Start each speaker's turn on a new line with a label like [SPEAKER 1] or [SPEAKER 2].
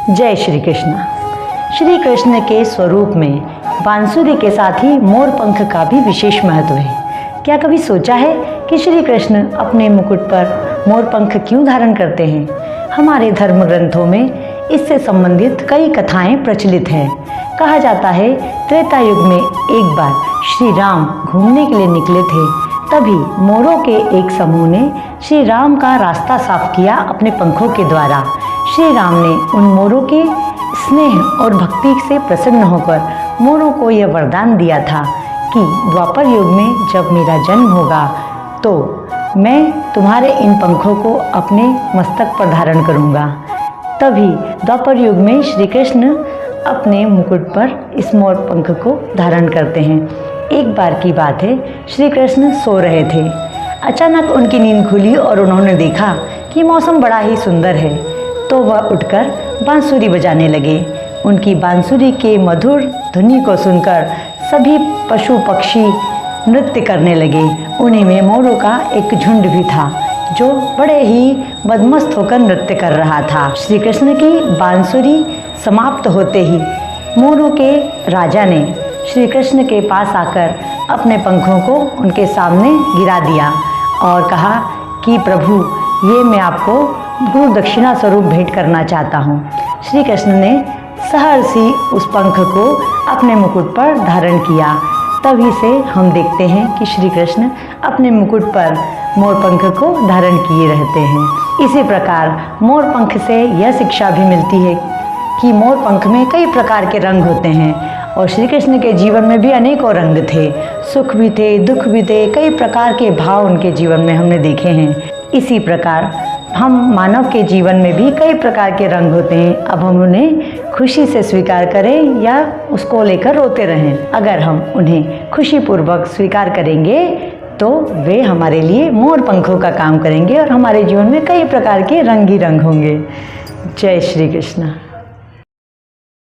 [SPEAKER 1] जय श्री कृष्ण। श्री कृष्ण के स्वरूप में बांसुरी के साथ ही मोर पंख का भी विशेष महत्व है। क्या कभी सोचा है कि श्री कृष्ण अपने मुकुट पर मोर पंख क्यों धारण करते हैं? हमारे धर्म ग्रंथों में इससे संबंधित कई कथाएं प्रचलित हैं। कहा जाता है त्रेता युग में एक बार श्री राम घूमने के लिए निकले थे, तभी मोरों के एक समूह ने श्री राम का रास्ता साफ किया अपने पंखों के द्वारा। श्री राम ने उन मोरों के स्नेह और भक्ति से प्रसन्न होकर मोरों को यह वरदान दिया था कि द्वापर युग में जब मेरा जन्म होगा तो मैं तुम्हारे इन पंखों को अपने मस्तक पर धारण करूँगा। तभी द्वापर युग में श्री कृष्ण अपने मुकुट पर इस मोर पंख को धारण करते हैं। एक बार की बात है, श्री कृष्ण सो रहे थे। अचानक उनकी नींद खुली और उन्होंने देखा कि मौसम बड़ा ही सुंदर है, तो वह उठकर बांसुरी बजाने लगे। उनकी बांसुरी के मधुर ध्वनि को सुनकर सभी पशु पक्षी नृत्य करने लगे। उन्हीं में मोरों का एक झुंड भी था जो बड़े ही मदमस्त होकर नृत्य कर रहा था। श्री कृष्ण की बांसुरी समाप्त होते ही मोरों के राजा ने श्री कृष्ण के पास आकर अपने पंखों को उनके सामने गिरा दिया और कहा कि प्रभु, ये मैं आपको गुरु दक्षिणा स्वरूप भेंट करना चाहता हूँ। श्री कृष्ण ने सहर्षी उस पंख को अपने मुकुट पर धारण किया। तभी से हम देखते हैं कि श्री कृष्ण अपने मुकुट पर मोर पंख को धारण किए रहते हैं। इसी प्रकार मोर पंख से यह शिक्षा भी मिलती है कि मोर पंख में कई प्रकार के रंग होते हैं और श्री कृष्ण के जीवन में भी अनेकों रंग थे, सुख भी थे, दुख भी थे, कई प्रकार के भाव उनके जीवन में हमने देखे हैं। इसी प्रकार हम मानव के जीवन में भी कई प्रकार के रंग होते हैं। अब हम उन्हें खुशी से स्वीकार करें या उसको लेकर रोते रहें। अगर हम उन्हें खुशीपूर्वक स्वीकार करेंगे तो वे हमारे लिए मोर पंखों का काम करेंगे और हमारे जीवन में कई प्रकार के रंग ही रंग होंगे। जय श्री कृष्ण।